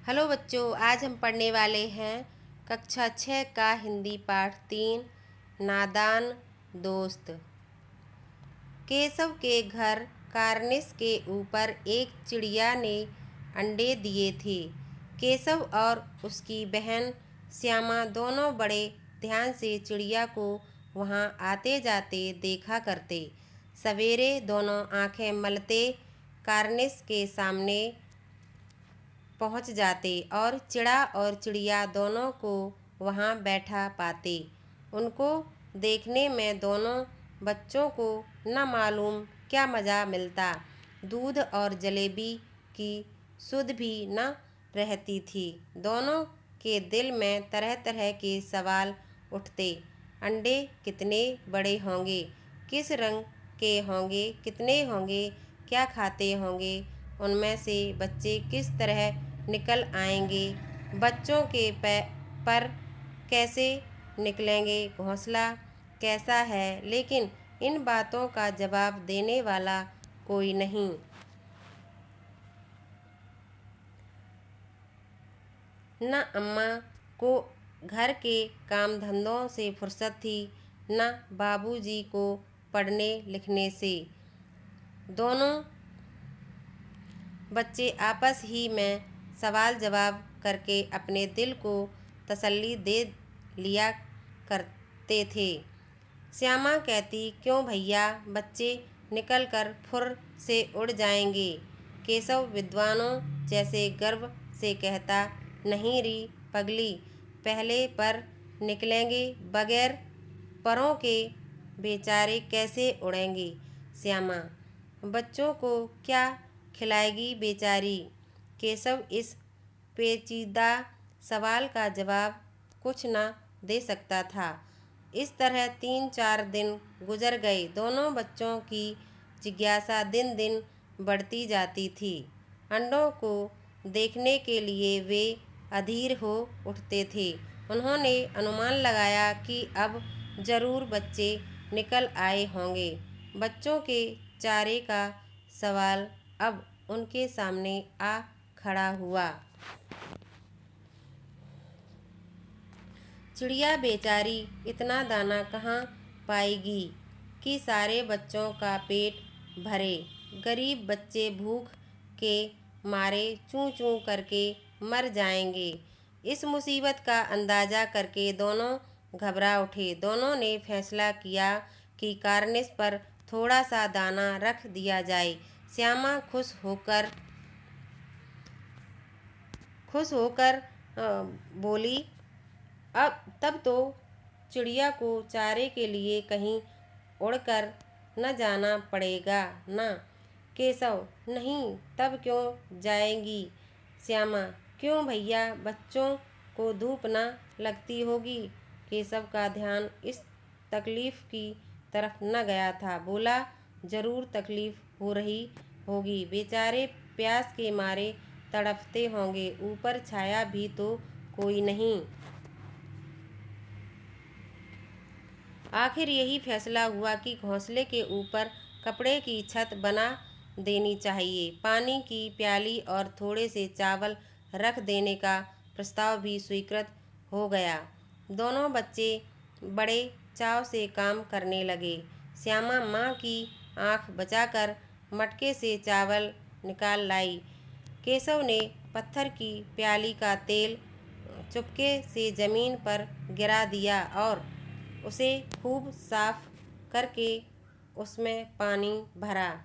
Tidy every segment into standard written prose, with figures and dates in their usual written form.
Hello बच्चों, आज हम पढ़ने वाले हैं कक्षा 6 का हिंदी पाठ 3 नादान दोस्त। केशव के घर कार्निस के ऊपर एक चिड़िया ने अंडे दिए थे। केशव और उसकी बहन श्यामा दोनों बड़े ध्यान से चिड़िया को वहाँ आते जाते देखा करते। सवेरे दोनों आंखें मलते कार्निस के सामने पहुँच जाते और चिड़ा और चिड़िया दोनों को वहाँ बैठा पाते। उनको देखने में दोनों बच्चों को न मालूम क्या मज़ा मिलता। दूध और जलेबी की सुध भी न रहती थी। दोनों के दिल में तरह तरह के सवाल उठते। अंडे कितने बड़े होंगे, किस रंग के होंगे, कितने होंगे, क्या खाते होंगे, उनमें से बच्चे किस तरह निकल आएंगे, बच्चों के पर कैसे निकलेंगे, घोंसला कैसा है। लेकिन इन बातों का जवाब देने वाला कोई नहीं। न अम्मा को घर के काम धंधों से फुर्सत थी, न बाबूजी को पढ़ने लिखने से। दोनों बच्चे आपस ही में सवाल जवाब करके अपने दिल को तसल्ली दे लिया करते थे। श्यामा कहती, क्यों भैया, बच्चे निकल कर फुर से उड़ जाएंगे। केशव विद्वानों जैसे गर्व से कहता, नहीं री पगली, पहले पर निकलेंगे, बगैर परों के बेचारे कैसे उड़ेंगे। श्यामा, बच्चों को क्या खिलाएगी बेचारी। केशव इस पेचीदा सवाल का जवाब कुछ न दे सकता था। इस तरह 3-4 दिन गुजर गए। दोनों बच्चों की जिज्ञासा दिन दिन बढ़ती जाती थी। अंडों को देखने के लिए वे अधीर हो उठते थे। उन्होंने अनुमान लगाया कि अब जरूर बच्चे निकल आए होंगे। बच्चों के चारे का सवाल अब उनके सामने आ खड़ा हुआ। चिड़िया बेचारी इतना दाना कहाँ पाएगी कि सारे बच्चों का पेट भरे। गरीब बच्चे भूख के मारे चूं चूं करके मर जाएंगे। इस मुसीबत का अंदाजा करके दोनों घबरा उठे। दोनों ने फैसला किया कि कार्निस पर थोड़ा सा दाना रख दिया जाए। श्यामा खुश होकर बोली, अब तब तो चिड़िया को चारे के लिए कहीं उड़कर न जाना पड़ेगा ना। केशव, नहीं, तब क्यों जाएंगी। श्यामा, क्यों भैया, बच्चों को धूप न लगती होगी। केशव का ध्यान इस तकलीफ की तरफ न गया था। बोला, जरूर तकलीफ हो रही होगी, बेचारे प्यास के मारे तड़पते होंगे, ऊपर छाया भी तो कोई नहीं। आखिर यही फैसला हुआ कि घोंसले के ऊपर कपड़े की छत बना देनी चाहिए। पानी की प्याली और थोड़े से चावल रख देने का प्रस्ताव भी स्वीकृत हो गया। दोनों बच्चे बड़े चाव से काम करने लगे। श्यामा माँ की आँख बचाकर मटके से चावल निकाल लाई। केशव ने पत्थर की प्याली का तेल चुपके से जमीन पर गिरा दिया और उसे खूब साफ करके उसमें पानी भरा।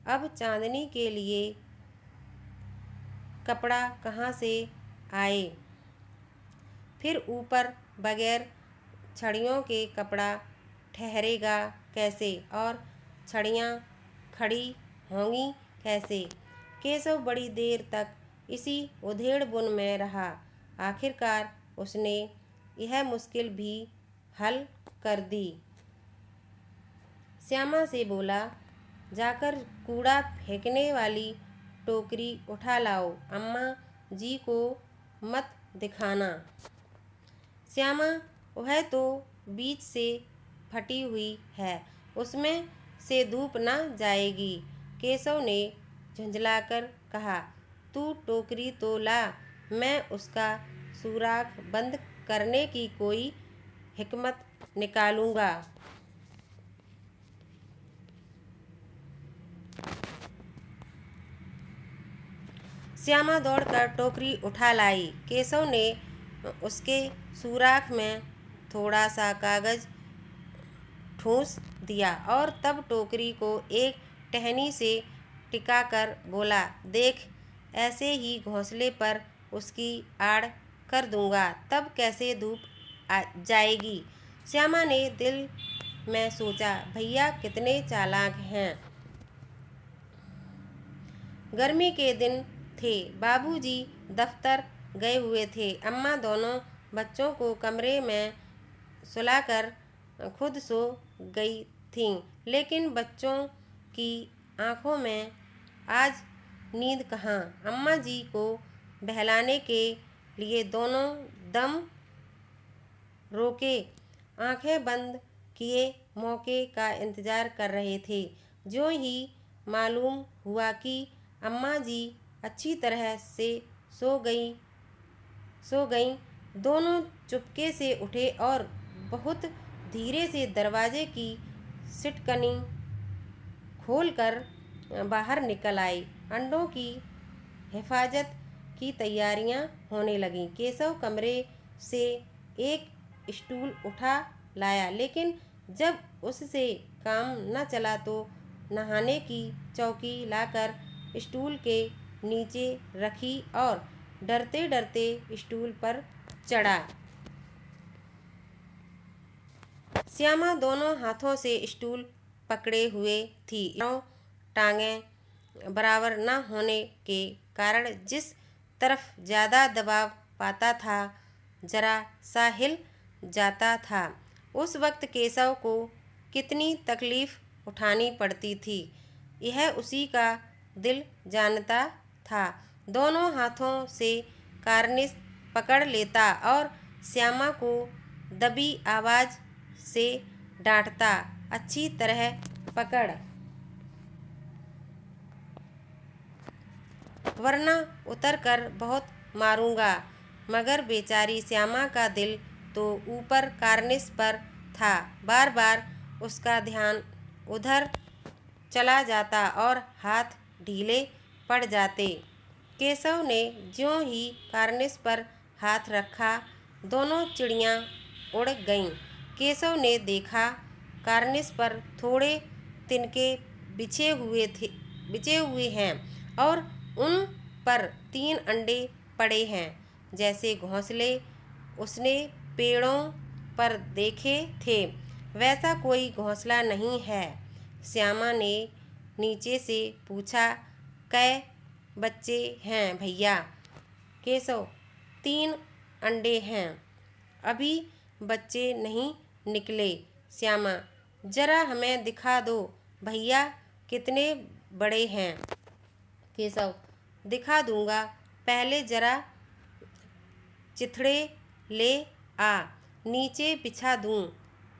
अब चांदनी के लिए कपड़ा कहाँ से आए। फिर ऊपर बगैर छड़ियों के कपड़ा ठहरेगा कैसे, और छड़ियाँ खड़ी होंगी कैसे। केशव बड़ी देर तक इसी उधेड़-बुन में रहा। आखिरकार उसने यह मुश्किल भी हल कर दी। श्यामा से बोला, जाकर कूड़ा फेंकने वाली टोकरी उठा लाओ, अम्मा जी को मत दिखाना। श्यामा, वह तो बीच से फटी हुई है, उसमें से धूप न जाएगी। केशव ने झुंझलाकर कहा, तू टोकरी तो ला, मैं उसका सुराख बंद करने की कोई हिकमत निकालूंगा। श्यामा दौड़कर टोकरी उठा लाई। केशव ने उसके सुराख में थोड़ा सा कागज ठूंस दिया और तब टोकरी को एक टहनी से टिकाकर बोला, देख, ऐसे ही घोंसले पर उसकी आड़ कर दूंगा, तब कैसे धूप आ जाएगी। श्यामा ने दिल में सोचा, भैया कितने चालाक हैं। गर्मी के दिन थे। बाबूजी दफ्तर गए हुए थे। अम्मा दोनों बच्चों को कमरे में सुलाकर खुद सो गई थीं, लेकिन बच्चों की आंखों में आज नींद कहाँ। अम्मा जी को बहलाने के लिए दोनों दम रोके आंखें बंद किए मौके का इंतजार कर रहे थे। जो ही मालूम हुआ कि अम्मा जी अच्छी तरह से सो गईं, दोनों चुपके से उठे और बहुत धीरे से दरवाजे की सिटकनी खोलकर बाहर निकल आए। अंडों की हिफाजत की तैयारियां होने लगीं। केशव कमरे से एक स्टूल उठा लाया, लेकिन जब उससे काम न चला तो नहाने की चौकी लाकर स्टूल के नीचे रखी और डरते डरते स्टूल पर चढ़ा। श्यामा दोनों हाथों से स्टूल पकड़े हुए थी। टांगें बराबर न होने के कारण जिस तरफ ज़्यादा दबाव पाता था, जरा सा हिल जाता था। उस वक्त केशव को कितनी तकलीफ उठानी पड़ती थी, यह उसी का दिल जानता था। दोनों हाथों से कार्निश पकड़ लेता और श्यामा को दबी आवाज़ से डांटता, अच्छी तरह पकड़, वरना उतर कर बहुत मारूंगा। मगर बेचारी श्यामा का दिल तो ऊपर कार्निश पर था। बार बार उसका ध्यान उधर चला जाता और हाथ ढीले पड़ जाते। केशव ने ज्यों ही कार्निश पर हाथ रखा, दोनों चिड़ियाँ उड़ गईं। केशव ने देखा, कार्निश पर थोड़े तिनके बिछे हुए हैं और उन पर 3 अंडे पड़े हैं, जैसे घोंसले उसने पेड़ों पर देखे थे, वैसा कोई घोंसला नहीं है। श्यामा ने नीचे से पूछा, कै बच्चे हैं भैया? केशव, 3 अंडे हैं, अभी बच्चे नहीं निकले। श्यामा, जरा हमें दिखा दो भैया, कितने बड़े हैं। केशव, दिखा दूंगा, पहले जरा चिथड़े ले आ, नीचे बिछा दूं।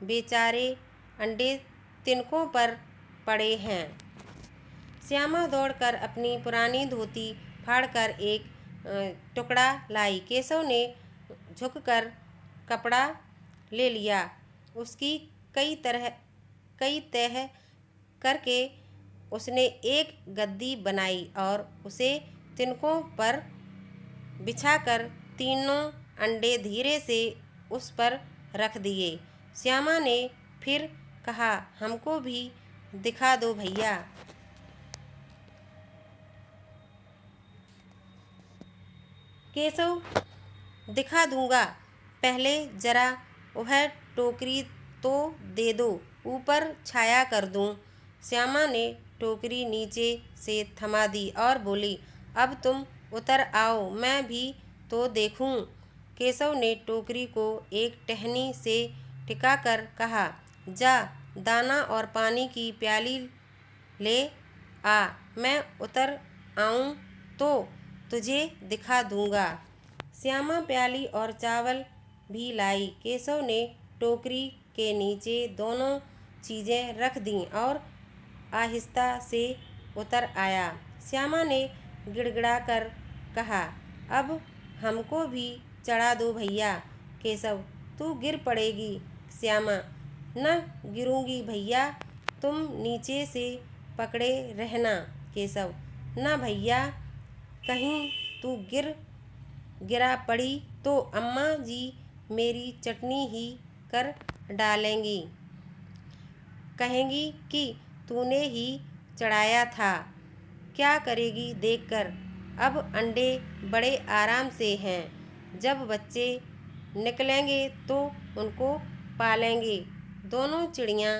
बेचारे अंडे तिनकों पर पड़े हैं। श्यामा दौड़कर अपनी पुरानी धोती फाड़कर एक टुकड़ा लाई। केशव ने झुककर कपड़ा ले लिया। उसकी कई तह करके उसने एक गद्दी बनाई और उसे तिनकों पर बिछाकर तीनों अंडे धीरे से उस पर रख दिए। श्यामा ने फिर कहा, हमको भी दिखा दो भैया। केशव, दिखा दूंगा, पहले जरा वह टोकरी तो दे दो, ऊपर छाया कर दूं। श्यामा ने टोकरी नीचे से थमा दी और बोली, अब तुम उतर आओ, मैं भी तो देखूं। केशव ने टोकरी को एक टहनी से टिकाकर कहा, जा दाना और पानी की प्याली ले आ, मैं उतर आऊं तो तुझे दिखा दूंगा। श्यामा प्याली और चावल भी लाई। केशव ने टोकरी के नीचे दोनों चीज़ें रख दीं और आहिस्ता से उतर आया। श्यामा ने गिड़गिड़ाकर कहा, अब हमको भी चढ़ा दो भैया। केशव, तू गिर पड़ेगी। श्यामा, न गिरूंगी भैया, तुम नीचे से पकड़े रहना। केशव, न भैया, कहीं तू गिरा पड़ी तो अम्मा जी मेरी चटनी ही कर डालेंगी, कहेंगी कि तूने ही चढ़ाया था। क्या करेगी देखकर। अब अंडे बड़े आराम से हैं, जब बच्चे निकलेंगे तो उनको पालेंगे। दोनों चिड़ियाँ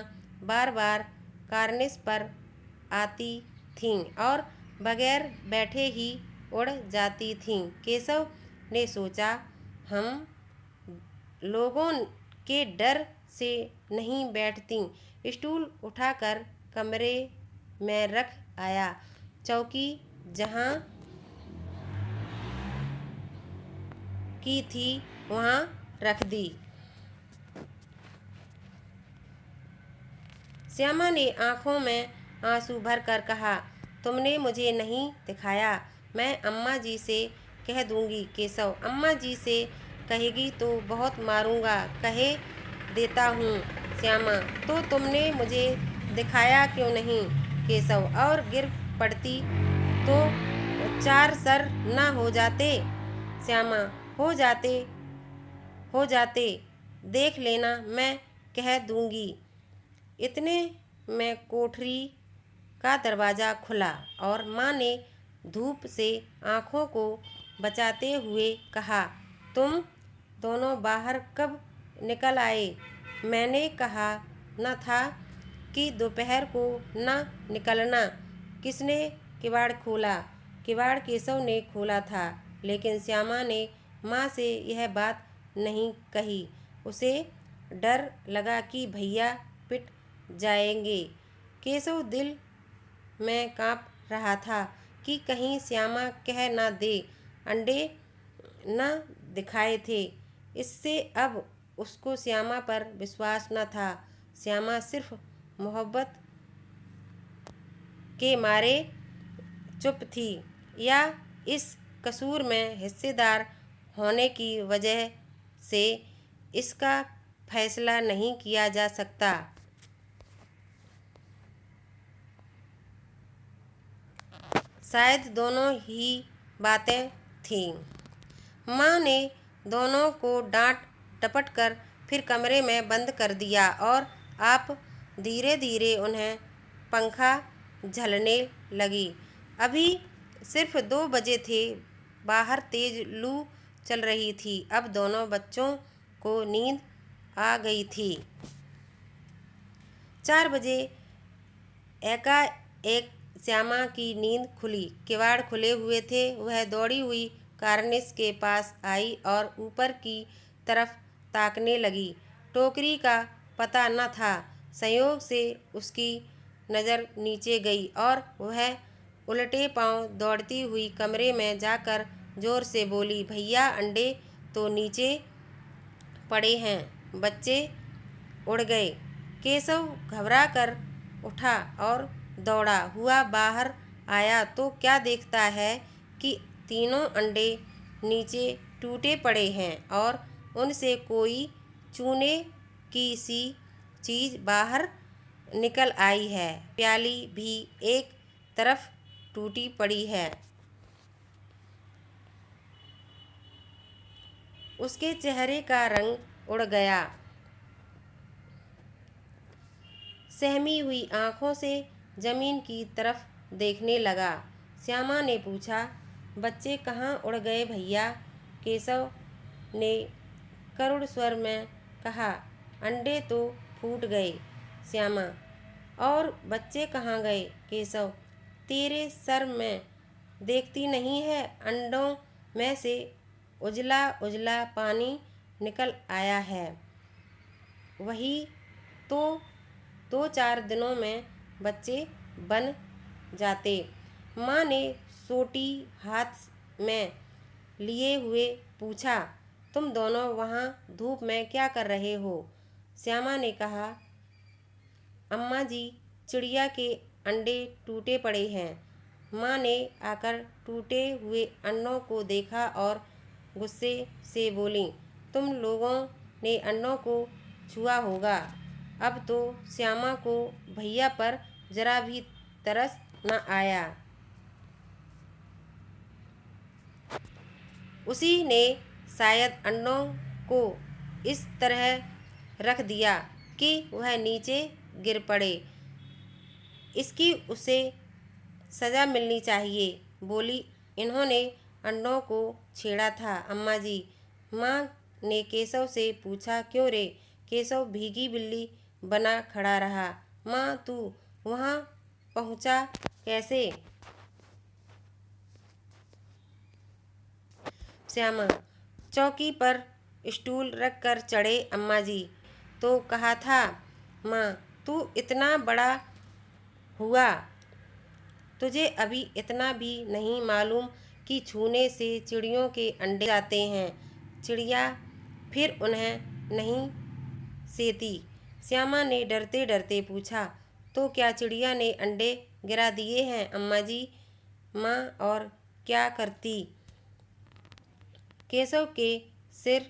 बार बार कार्निस पर आती थीं और बगैर बैठे ही उड़ जाती थीं। केशव ने सोचा, हम लोगों के डर से नहीं बैठती। स्टूल उठाकर कमरे में रख आया। चौकी जहाँ की थी वहाँ रख दी। श्यामा ने आंखों में आंसू भरकर कहा, तुमने मुझे नहीं दिखाया, मैं अम्मा जी से कह दूंगी। केशव, अम्मा जी से कहेगी तो बहुत मारूंगा, कहे देता हूँ। श्यामा, तो तुमने मुझे दिखाया क्यों नहीं। केशव, और गिर पड़ती तो चार सर न हो जाते। श्यामा, हो जाते, देख लेना, मैं कह दूंगी। इतने में कोठरी का दरवाज़ा खुला और माँ ने धूप से आँखों को बचाते हुए कहा, तुम दोनों बाहर कब निकल आए। मैंने कहा न था कि दोपहर को न निकलना। किसने किवाड़ खोला। किवाड़ केशव ने खोला था, लेकिन श्यामा ने माँ से यह बात नहीं कही। उसे डर लगा कि भैया पिट जाएंगे। केशव दिल में काँप रहा था कि कहीं श्यामा कह न दे अंडे न दिखाए थे। इससे अब उसको श्यामा पर विश्वास न था। श्यामा सिर्फ मोहब्बत के मारे चुप थी, या इस कसूर में हिस्सेदार होने की वजह से इसका फैसला नहीं किया जा सकता। शायद दोनों ही बातें थीं। माँ ने दोनों को डांट डपट कर फिर कमरे में बंद कर दिया और आप धीरे धीरे उन्हें पंखा झलने लगी। अभी सिर्फ 2 बजे थे। बाहर तेज लू चल रही थी। अब दोनों बच्चों को नींद आ गई थी। 4 बजे एकाएक श्यामा की नींद खुली। किवाड़ खुले हुए थे। वह दौड़ी हुई कार्निस के पास आई और ऊपर की तरफ ताकने लगी। टोकरी का पता न था। संयोग से उसकी नज़र नीचे गई और वह उलटे पांव दौड़ती हुई कमरे में जाकर जोर से बोली, भैया, अंडे तो नीचे पड़े हैं, बच्चे उड़ गए। केशव घबरा कर उठा और दौड़ा हुआ बाहर आया तो क्या देखता है कि तीनों अंडे नीचे टूटे पड़े हैं और उनसे कोई चूने की सी चीज़ बाहर निकल आई है। प्याली भी एक तरफ टूटी पड़ी है। उसके चेहरे का रंग उड़ गया। सहमी हुई आँखों से जमीन की तरफ देखने लगा। श्यामा ने पूछा, बच्चे कहाँ उड़ गए भैया। केशव ने करुण स्वर में कहा, अंडे तो फूट गए। श्यामा, और बच्चे कहाँ गए। केशव, तेरे सर में देखती नहीं है, अंडों में से उजला उजला पानी निकल आया है। वही तो 2-4 दिनों में बच्चे बन जाते। माँ ने सोटी हाथ में लिए हुए पूछा, तुम दोनों वहाँ धूप में क्या कर रहे हो। श्यामा ने कहा, अम्मा जी, चिड़िया के अंडे टूटे पड़े हैं। माँ ने आकर टूटे हुए अंडों को देखा और गुस्से से बोली, तुम लोगों ने अंडों को छुआ होगा। अब तो श्यामा को भैया पर जरा भी तरस न आया। उसी ने शायद अंडों को इस तरह रख दिया कि वह नीचे गिर पड़े। इसकी उसे सज़ा मिलनी चाहिए, बोली। इन्होंने अंडों को छेड़ा था अम्मा जी। माँ ने केशव से पूछा, क्यों रे? केशव भीगी बिल्ली बना खड़ा रहा। माँ, तू वहाँ पहुँचा कैसे? श्यामा, चौकी पर स्टूल रख कर चढ़े अम्मा जी। तो कहा था माँ, तू इतना बड़ा हुआ, तुझे अभी इतना भी नहीं मालूम कि छूने से चिड़ियों के अंडे जाते हैं। चिड़िया फिर उन्हें नहीं सेती। श्यामा ने डरते डरते पूछा, तो क्या चिड़िया ने अंडे गिरा दिए हैं अम्मा जी? माँ और क्या करती? केशव के सिर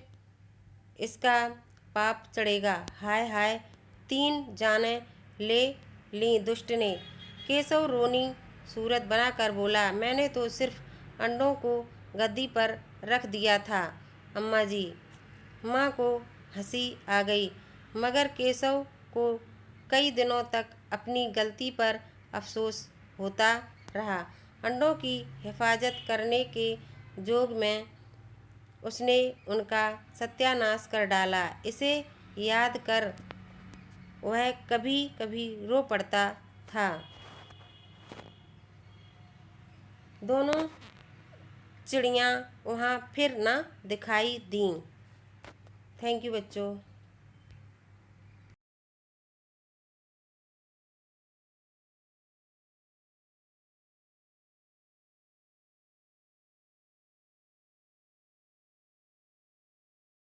इसका पाप चढ़ेगा। हाय हाय, 3 जानें ले ली दुष्ट ने। केशव रोनी सूरत बनाकर बोला, मैंने तो सिर्फ अंडों को गद्दी पर रख दिया था अम्मा जी। माँ को हंसी आ गई, मगर केशव को कई दिनों तक अपनी गलती पर अफसोस होता रहा। अंडों की हिफाजत करने के जोग में उसने उनका सत्यानाश कर डाला। इसे याद कर वह कभी कभी रो पड़ता था। दोनों चिड़ियाँ वहाँ फिर न दिखाई दीं। थैंक यू बच्चों।